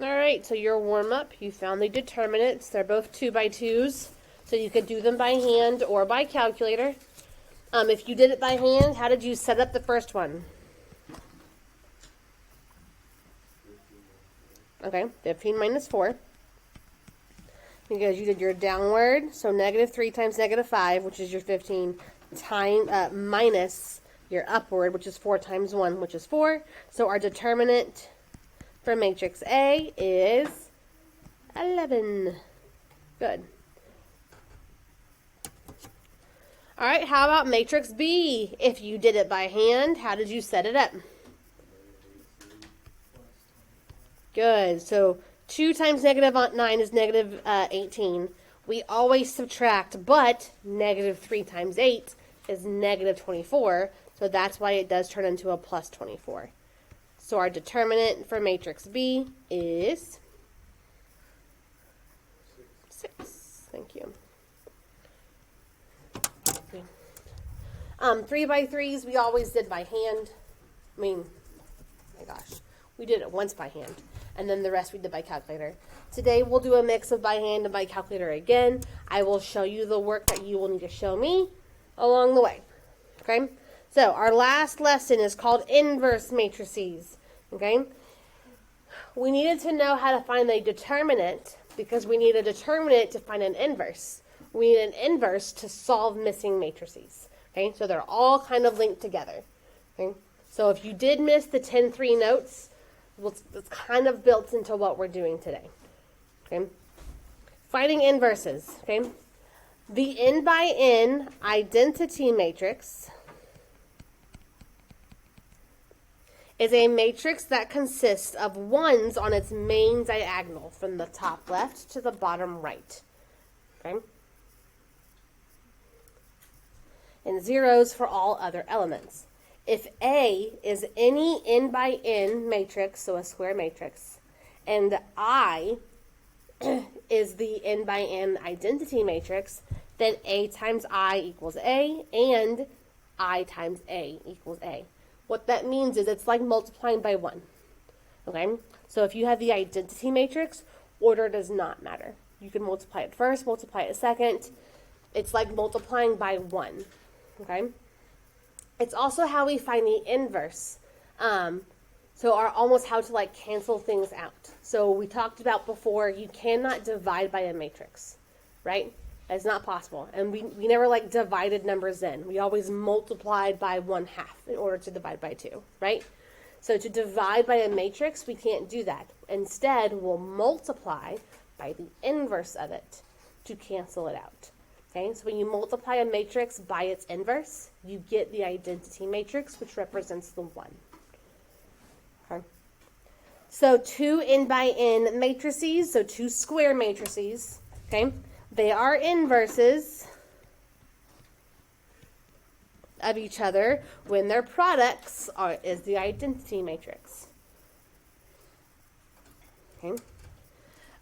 All right, so your warm-up, you found the determinants. They're both 2x2s, so you could do them by hand or by calculator. If you did it by hand, how did you set up the first one? Okay, 15 minus 4. Because you did your downward, so negative 3 times negative 5, which is your 15, minus your upward, which is 4 times 1, which is 4. So our determinant for matrix A is 11. Good. All right, how about matrix B? If you did it by hand, how did you set it up? Good. So 2 times negative 9 is negative 18. We always subtract, but negative 3 times 8 is negative 24. So that's why it does turn into a plus 24. So our determinant for matrix B is 6. Thank you. 3x3s we always did by hand. I mean, oh my gosh, we did it once by hand, and then the rest we did by calculator. Today we'll do a mix of by hand and by calculator again. I will show you the work that you will need to show me along the way. Okay? So our last lesson is called inverse matrices. Okay? We needed to know how to find a determinant because we need a determinant to find an inverse. We need an inverse to solve missing matrices. Okay? So they're all kind of linked together. Okay? So if you did miss the 10-3 notes, it's kind of built into what we're doing today. Okay? Finding inverses. Okay? The n by n identity matrix is a matrix that consists of ones on its main diagonal from the top left to the bottom right. Okay? And zeros for all other elements. If A is any n by n matrix, so a square matrix, and I is the n by n identity matrix, then A times I equals A, and I times A equals A. What that means is it's like multiplying by 1. Okay? So if you have the identity matrix, order does not matter. You can multiply it first, multiply it second. It's like multiplying by 1. Okay? It's also how we find the inverse. Almost how to like cancel things out. So we talked about before, you cannot divide by a matrix, right? That's not possible. And we never like divided numbers in. We always multiplied by 1/2 in order to divide by 2, right? So to divide by a matrix, we can't do that. Instead, we'll multiply by the inverse of it to cancel it out. Okay, so when you multiply a matrix by its inverse, you get the identity matrix, which represents the 1. Okay. So 2 n by n matrices, so 2 square matrices, okay, they are inverses of each other when their products is the identity matrix. Okay.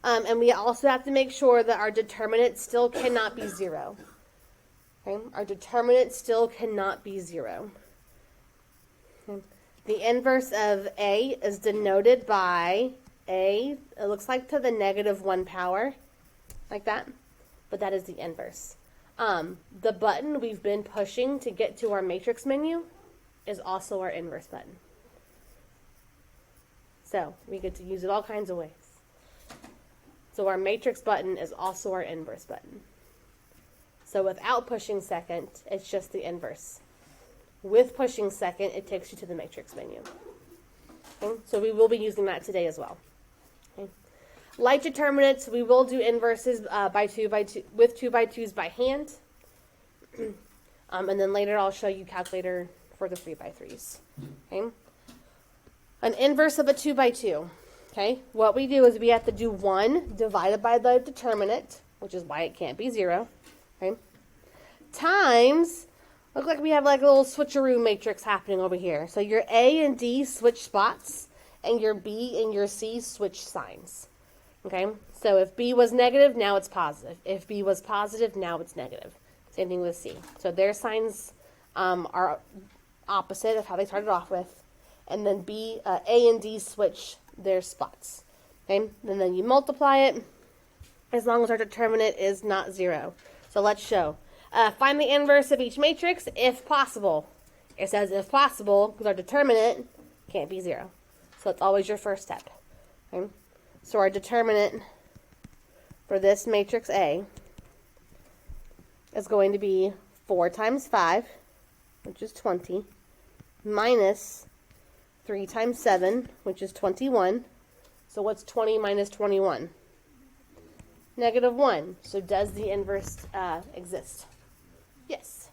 And we also have to make sure that our determinant still cannot be 0. Okay? Our determinant still cannot be 0. Okay? The inverse of A is denoted by A, it looks like to the negative 1 power, like that, but that is the inverse. The button we've been pushing to get to our matrix menu is also our inverse button. So we get to use it all kinds of ways. So our matrix button is also our inverse button. So without pushing second, it's just the inverse. With pushing second, it takes you to the matrix menu. Okay? So we will be using that today as well. Okay? Like determinants, we will do inverses with 2x2s by hand. And then later I'll show you calculator for the 3x3s. Okay? An inverse of a 2x2. Okay, what we do is we have to do 1 divided by the determinant, which is why it can't be 0, okay, times, look like we have like a little switcheroo matrix happening over here. So your A and D switch spots, and your B and your C switch signs, okay? So if B was negative, now it's positive. If B was positive, now it's negative. Same thing with C. So their signs are opposite of how they started off with, and then A and D switch their spots. Okay, and then you multiply it as long as our determinant is not 0. So let's show. Find the inverse of each matrix if possible. It says if possible because our determinant can't be 0. So it's always your first step. Okay? So our determinant for this matrix A is going to be 4 times 5, which is 20, minus 3 times 7, which is 21. So what's 20 minus 21? Negative 1. So does the inverse exist? Yes.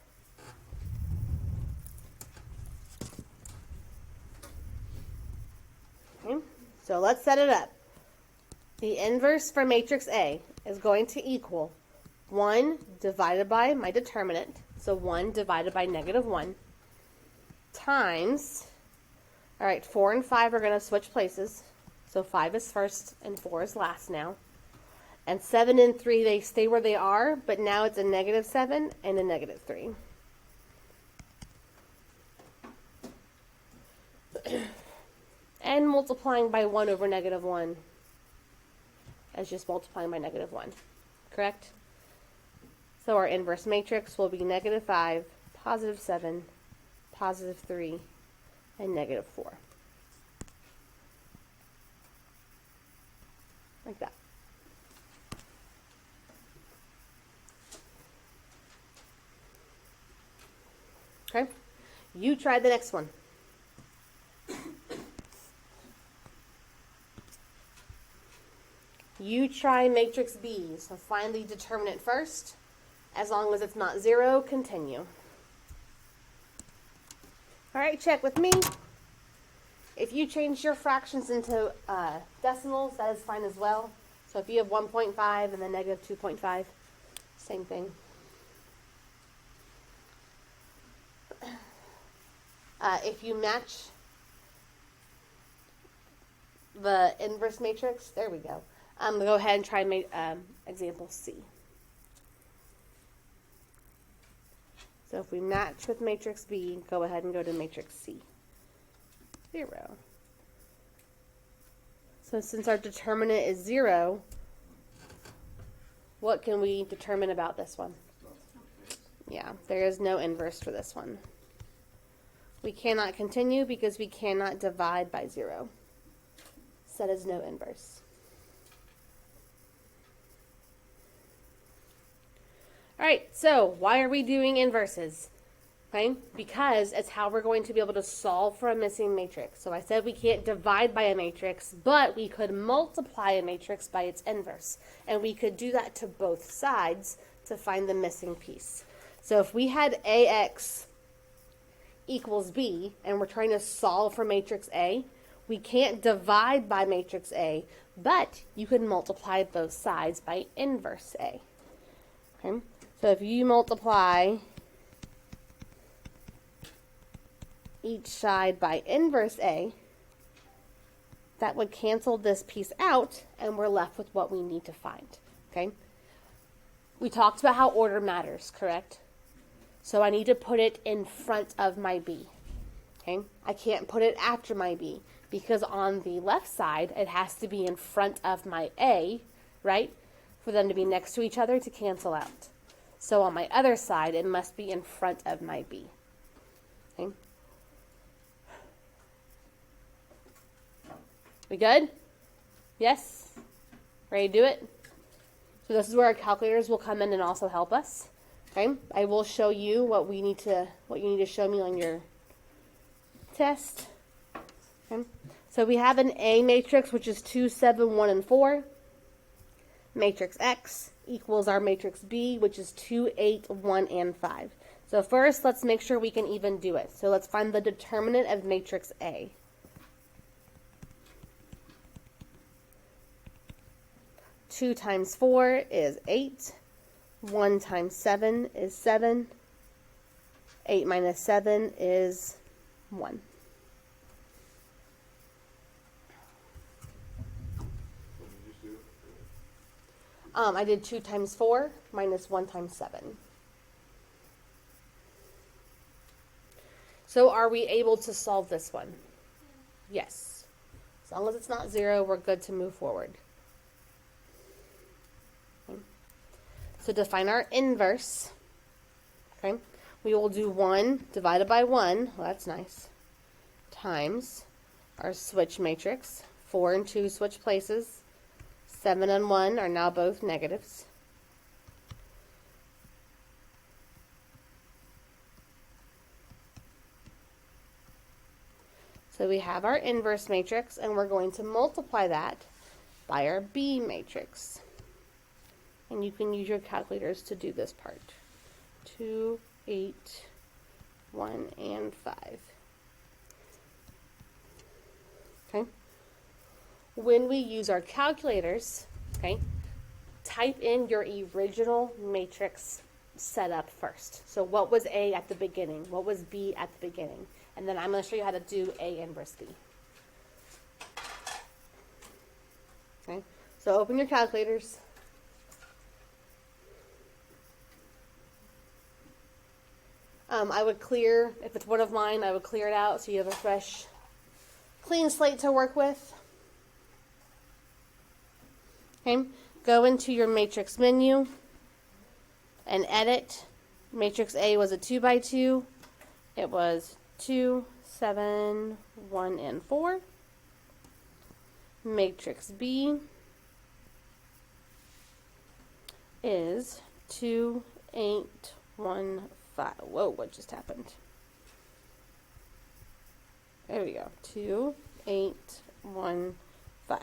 Okay. So let's set it up. The inverse for matrix A is going to equal 1 divided by my determinant, so 1 divided by negative 1, times, all right, 4 and 5 are going to switch places, so 5 is first and 4 is last now. And 7 and 3, they stay where they are, but now it's a negative 7 and a negative 3. And multiplying by 1 over negative 1 is just multiplying by negative 1, correct? So our inverse matrix will be negative 5, positive 7, positive 3, and negative 4. Like that. Okay, you try the next one. You try matrix B, so find the determinant first. As long as it's not 0, continue. All right, check with me. If you change your fractions into decimals, that is fine as well. So if you have 1.5 and then negative 2.5, same thing. If you match the inverse matrix, there we go. Go ahead and try example C. So if we match with matrix B, go ahead and go to matrix C. 0. So since our determinant is 0, what can we determine about this one? Yeah, there is no inverse for this one. We cannot continue because we cannot divide by 0. So that is no inverse. All right, so why are we doing inverses? Okay, because it's how we're going to be able to solve for a missing matrix. So I said we can't divide by a matrix, but we could multiply a matrix by its inverse. And we could do that to both sides to find the missing piece. So if we had AX equals B, and we're trying to solve for matrix A, we can't divide by matrix A, but you could multiply both sides by inverse A. Okay? So if you multiply each side by inverse A, that would cancel this piece out, and we're left with what we need to find. Okay? We talked about how order matters, correct? So I need to put it in front of my B. Okay? I can't put it after my B, because on the left side, it has to be in front of my A, right? For them to be next to each other to cancel out. So on my other side, it must be in front of my B. Okay? We good? Yes? Ready to do it? So this is where our calculators will come in and also help us. Okay? I will show you what you need to show me on your test. Okay? So we have an A matrix, which is 2, 7, 1, and 4. Matrix X equals our matrix B, which is 2, 8, 1, and 5. So first, let's make sure we can even do it. So let's find the determinant of matrix A. Two times 4 is 8. 1 times 7 is 7. 8 minus 7 is 1. I did 2 times 4 minus 1 times 7. So are we able to solve this one? Yes. long as it's not 0, we're good to move forward. Okay. So to find our inverse, okay, we will do 1 divided by 1, well, that's nice, times our switch matrix. 4 and 2 switch places. 7 and 1 are now both negatives. So we have our inverse matrix, and we're going to multiply that by our B matrix. And you can use your calculators to do this part. 2, 8, 1, and 5. Okay. When we use our calculators, okay, type in your original matrix setup first. So what was A at the beginning? What was B at the beginning? And then I'm going to show you how to do A inverse B. Okay, so open your calculators. I would clear, if it's one of mine, I would clear it out so you have a fresh, clean slate to work with. Okay, go into your matrix menu and edit. Matrix A was a 2 by 2. It was 2, 7, 1, and 4. Matrix B is 2, 8, 1, 5. Whoa, what just happened? There we go. 2, 8, 1, 5.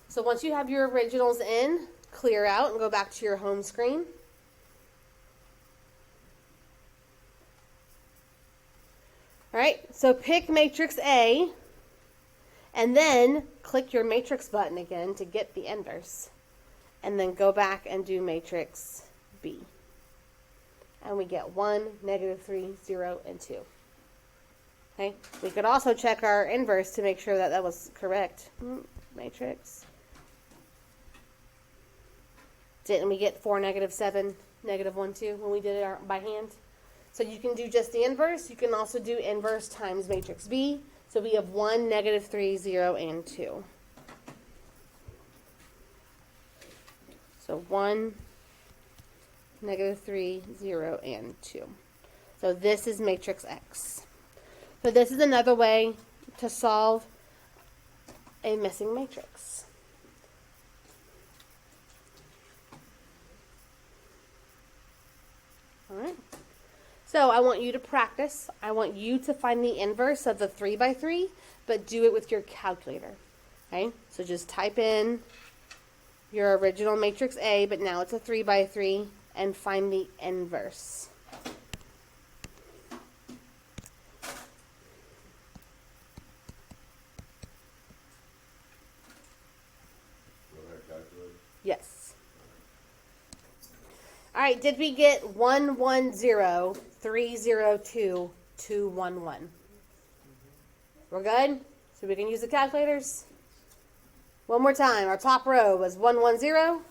So once you have your originals in, clear out and go back to your home screen. All right, so pick matrix A, and then click your matrix button again to get the inverse. And then go back and do matrix B. And we get 1, -3, 0, and 2. Okay, we could also check our inverse to make sure that that was correct. Matrix. Didn't we get 4, -7, -1, 2 when we did it by hand? So you can do just the inverse. You can also do inverse times matrix B. So we have 1, -3, 0, and 2. So 1, -3, 0, and 2. So this is matrix X. So this is another way to solve a missing matrix. All right. So I want you to practice. I want you to find the inverse of the 3 by 3, but do it with your calculator. Okay? So just type in your original matrix A, but now it's a 3 by 3, and find the inverse. Yes. All right, did we get 1, 1, 0, 3, 0, 2, 2, 1, 1? We're good? So we can use the calculators? One more time. Our top row was 1, 1, 0.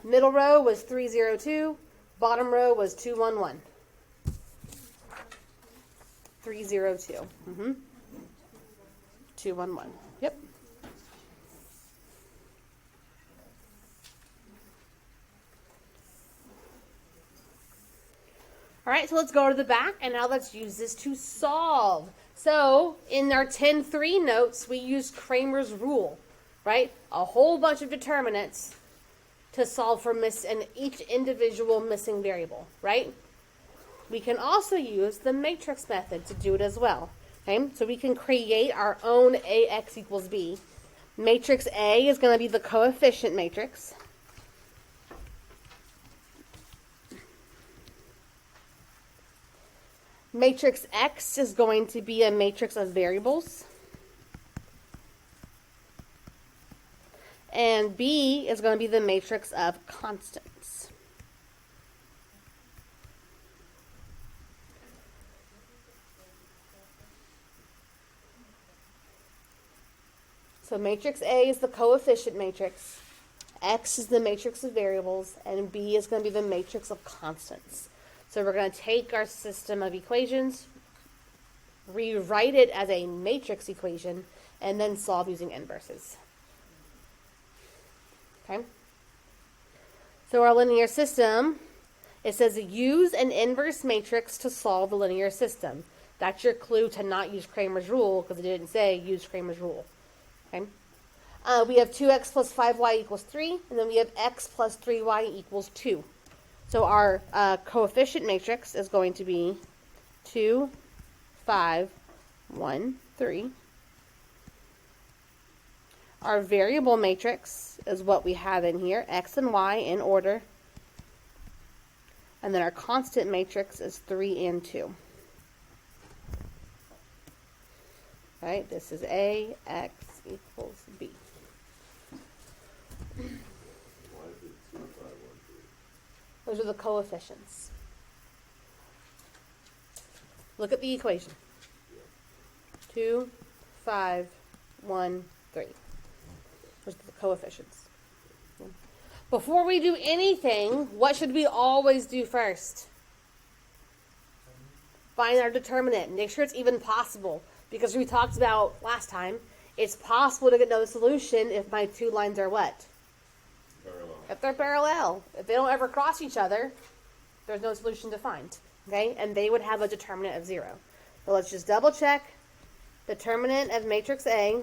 Middle row was 3, 0, 2. Bottom row was 2, 1, 1. 3, 0, 2. 2, 1, 1. Yep. All right, so let's go to the back, and now let's use this to solve. So in our 10-3 notes, we use Kramer's rule, right? A whole bunch of determinants to solve for each individual missing variable, right? We can also use the matrix method to do it as well. Okay, so we can create our own AX equals B. Matrix A is going to be the coefficient matrix. Matrix X is going to be a matrix of variables. And B is going to be the matrix of constants. So matrix A is the coefficient matrix. X is the matrix of variables. And B is going to be the matrix of constants. So we're going to take our system of equations, rewrite it as a matrix equation, and then solve using inverses. Okay? So our linear system, it says use an inverse matrix to solve the linear system. That's your clue to not use Cramer's rule, because it didn't say use Cramer's rule. Okay? We have 2x plus 5y equals 3, and then we have x plus 3y equals 2. So our coefficient matrix is going to be 2, 5, 1, 3. Our variable matrix is what we have in here, x and y in order. And then our constant matrix is 3 and 2. Right? This is A, x equals B. Those are the coefficients. Look at the equation. 2, 5, 1, 3. Those are the coefficients. Before we do anything, what should we always do first? Find our determinant. Make sure it's even possible. Because we talked about last time, it's possible to know the solution if my two lines are what? Parallel. If they're parallel. If they don't ever cross each other, there's no solution to find. Okay? And they would have a determinant of 0. So let's just double check. Determinant of matrix A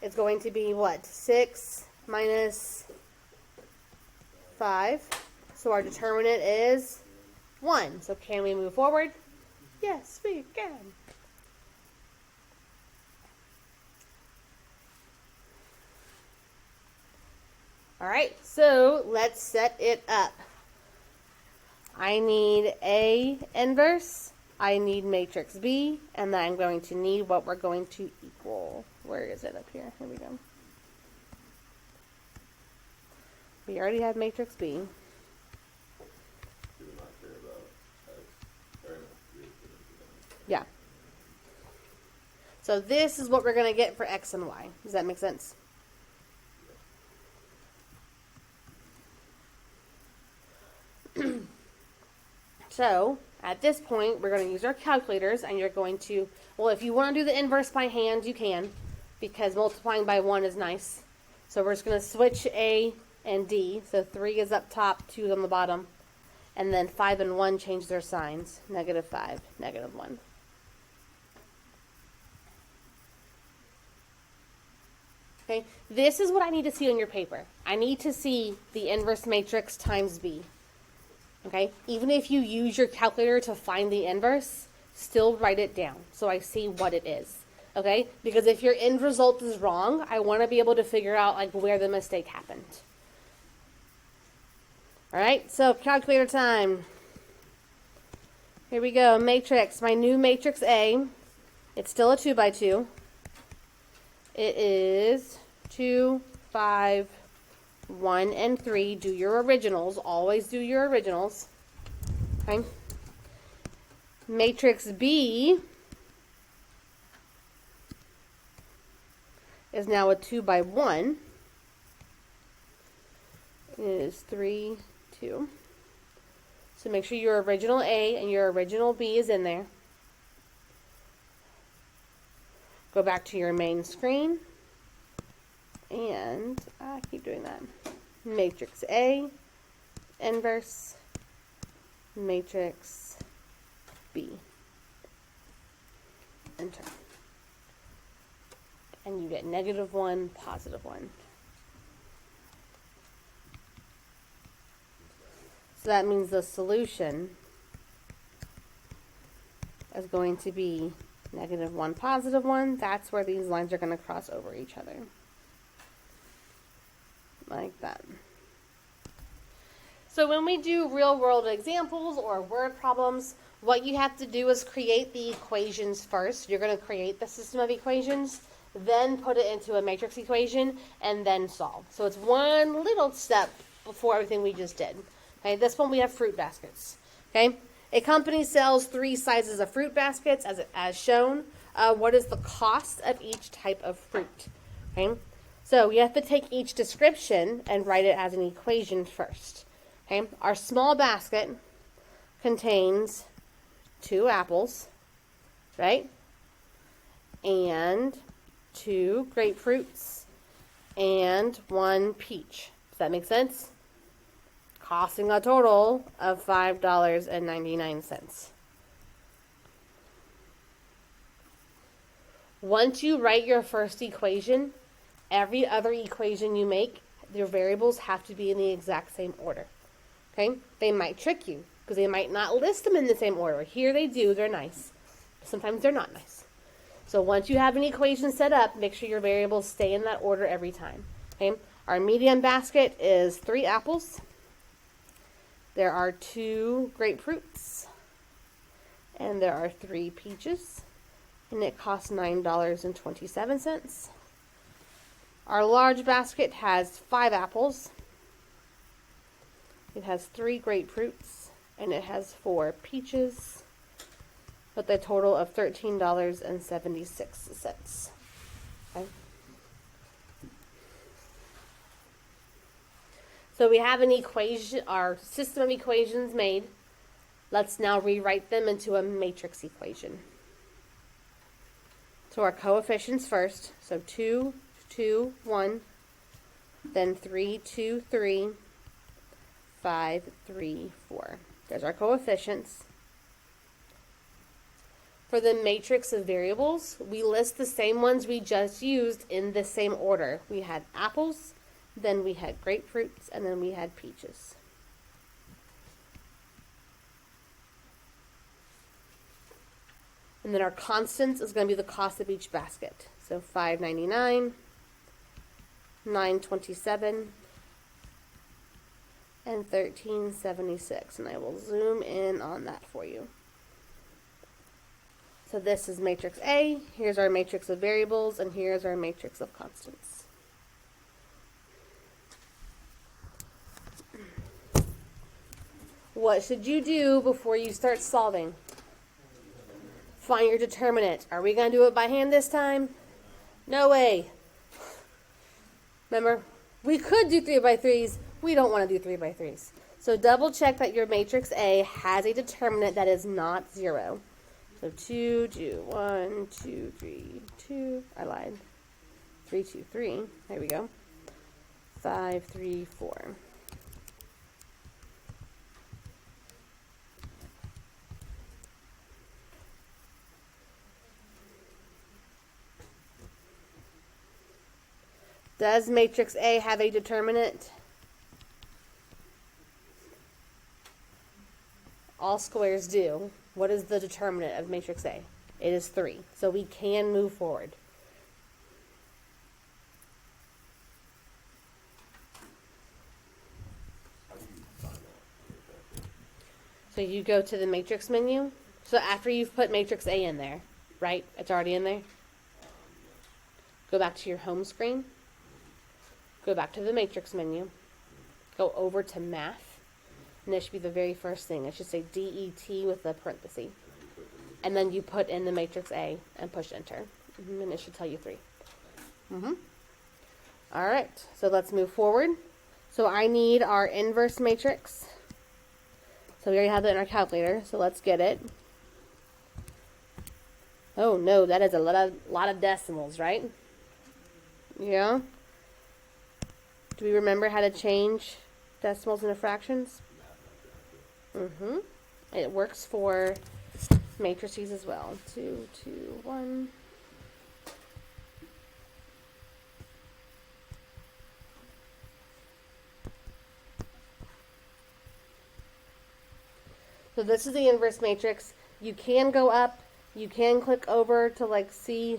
is going to be what? 6 minus 5. So our determinant is 1. So can we move forward? Yes, we can. All right, so let's set it up. I need A inverse, I need matrix B, and then I'm going to need what we're going to equal. Where is it up here? Here we go. We already have matrix B. Do not care about x. Very much. Yeah. So this is what we're going to get for x and y. Does that make sense? So, at this point, we're going to use our calculators, and you're going to, well, if you want to do the inverse by hand, you can, because multiplying by 1 is nice. So we're just going to switch A and D. So 3 is up top, 2 is on the bottom. And then 5 and 1 change their signs. -5, -1. Okay, this is what I need to see on your paper. I need to see the inverse matrix times B. Okay, even if you use your calculator to find the inverse, still write it down so I see what it is. Okay, because if your end result is wrong, I want to be able to figure out like where the mistake happened. All right, so calculator time. Here we go, matrix, my new matrix A. It's still a 2 by 2. It is 2, 5, 1, and 3. Do your originals. Always do your originals. Okay. Matrix B is now a 2 by 1. It is 3, 2. So make sure your original A and your original B is in there. Go back to your main screen. And I keep doing that. Matrix A, inverse, matrix B. Enter. And you get -1, +1. So that means the solution is going to be -1, +1. That's where these lines are going to cross over each other. Like that. So when we do real world examples or word problems, what you have to do is create the equations first. You're going to create the system of equations, then put it into a matrix equation, and then solve. So it's one little step before everything we just did. Okay, this one we have fruit baskets. Okay, a company sells 3 sizes of fruit baskets as shown. What is the cost of each type of fruit? Okay. So you have to take each description and write it as an equation first. Okay, our small basket contains 2 apples, right? And 2 grapefruits and 1 peach. Does that make sense? Costing a total of $5.99. Once you write your first equation, every other equation you make, your variables have to be in the exact same order. Okay? They might trick you because they might not list them in the same order. Here they do, they're nice. Sometimes they're not nice. So once you have an equation set up, make sure your variables stay in that order every time. Okay? Our medium basket is 3 apples. There are 2 grapefruits. And there are 3 peaches. And it costs $9.27. Our large basket has 5 apples. It has 3 grapefruits. And it has 4 peaches. With a total of $13.76. Okay. So we have an equation, our system of equations made. Let's now rewrite them into a matrix equation. So our coefficients first. So 2, 2, 1. Then 3, 2, 3. 5, 3, 4. There's our coefficients. For the matrix of variables, we list the same ones we just used in the same order. We had apples, then we had grapefruits, and then we had peaches. And then our constants is going to be the cost of each basket. So $5.99, $9.27, and $13.76. And I will zoom in on that for you. So this is matrix A, here's our matrix of variables, and here's our matrix of constants. What should you do before you start solving? Find your determinant. Are we going to do it by hand this time? No way. Remember, we could do 3x3s. We don't want to do 3x3s. So double check that your matrix A has a determinant that is not 0. So 2, 2, 1, 2, 3, 2. I lied. 3, 2, 3. There we go. 5, 3, 4. Does matrix A have a determinant? All squares do. What is the determinant of matrix A? It is 3. So we can move forward. So you go to the matrix menu. So after you've put matrix A in there, right? It's already in there. Go back to your home screen. Go back to the matrix menu. Go over to math. And that should be the very first thing. It should say DET with a parenthesis. And then you put in the matrix A and push enter. And it should tell you 3. All right. So let's move forward. So I need our inverse matrix. So we already have that in our calculator. So let's get it. Oh no, that is a lot of decimals, right? Yeah. Do we remember how to change decimals into fractions? It works for matrices as well. 2, 2, 1. So this is the inverse matrix. You can go up. You can click over to like see.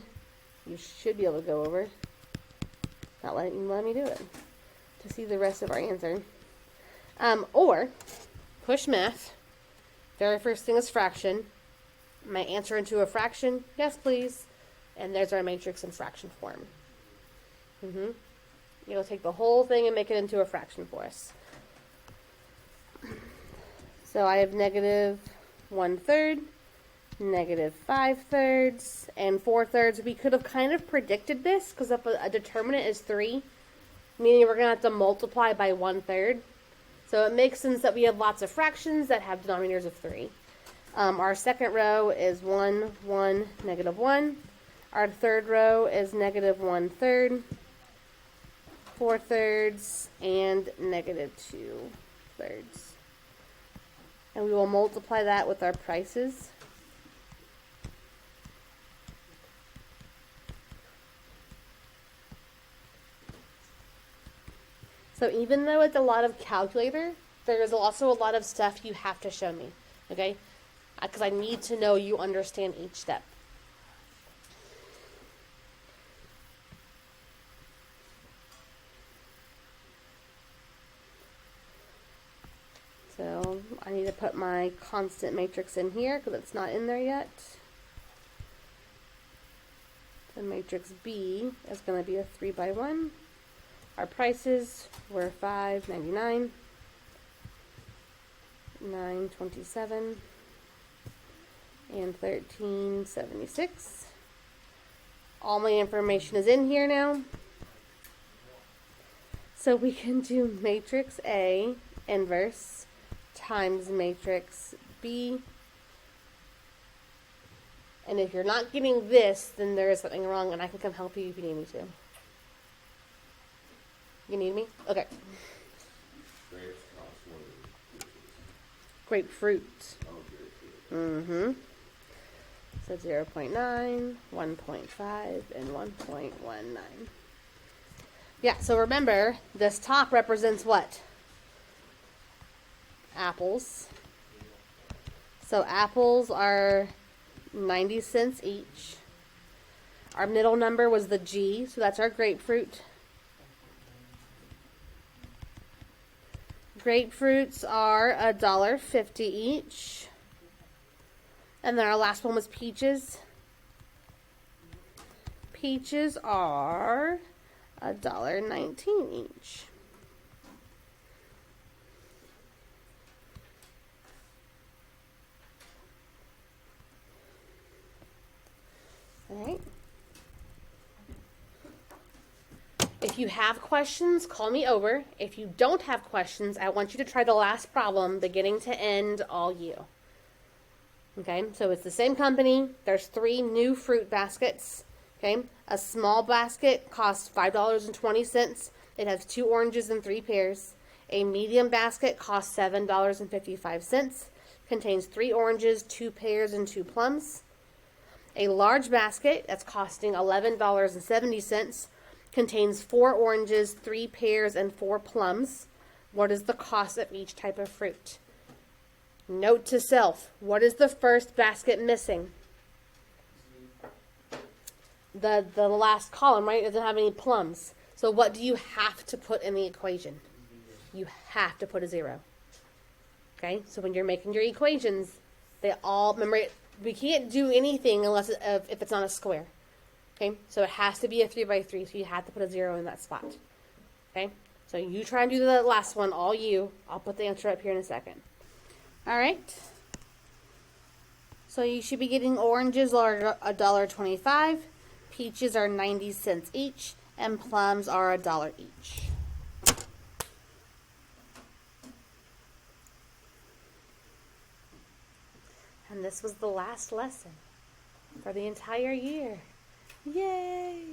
You should be able to go over. Not letting me do it. To see the rest of our answer. Or push math. Very first thing is fraction. My answer into a fraction? Yes, please. And there's our matrix in fraction form. You'll take the whole thing and make it into a fraction for us. So I have negative 1/3, negative 5/3, and 4/3. We could have kind of predicted this because if a determinant is 3, meaning we're going to have to multiply by 1/3. So it makes sense that we have lots of fractions that have denominators of 3. Our second row is 1, 1, negative 1. Our third row is negative 1/3, 4/3, and negative 2/3. And we will multiply that with our prices. So even though it's a lot of calculator, there is also a lot of stuff you have to show me, okay? Because I need to know you understand each step. So I need to put my constant matrix in here because it's not in there yet. The matrix B is going to be a 3x1. Our prices were $5.99, $9.27, and $13.76. All my information is in here now. So we can do matrix A inverse times matrix B. And if you're not getting this, then there is something wrong, and I can come help you if you need me to. You need me? Okay. Grapes cost more than peaches. Grapefruit. Oh, grapefruit. So 0.9, 1.5, and 1.19. Yeah, so remember, this top represents what? Apples. So apples are 90 cents each. Our middle number was the G, so that's our grapefruit. Grapefruits are $1.50 each. And then our last one was peaches. Peaches are $1.19 each. All right. If you have questions, call me over. If you don't have questions, I want you to try the last problem, beginning to end, all you. Okay, so it's the same company. There's 3 new fruit baskets. Okay, a small basket costs $5.20. It has 2 oranges and 3 pears. A medium basket costs $7.55. Contains 3 oranges, 2 pears, and 2 plums. A large basket that's costing $11.70 contains 4 oranges, 3 pears, and 4 plums. What is the cost of each type of fruit? Note to self, what is the first basket missing? The last column, right? It doesn't have any plums. So what do you have to put in the equation? You have to put a 0. Okay? So when you're making your equations, they all, remember, we can't do anything unless if it's not a square. Okay, so it has to be a 3x3, so you have to put a 0 in that spot. Okay, so you try and do the last one, all you. I'll put the answer up here in a second. All right. So you should be getting oranges are $1.25, peaches are 90 cents each, and plums are $1 each. And this was the last lesson for the entire year. Yay!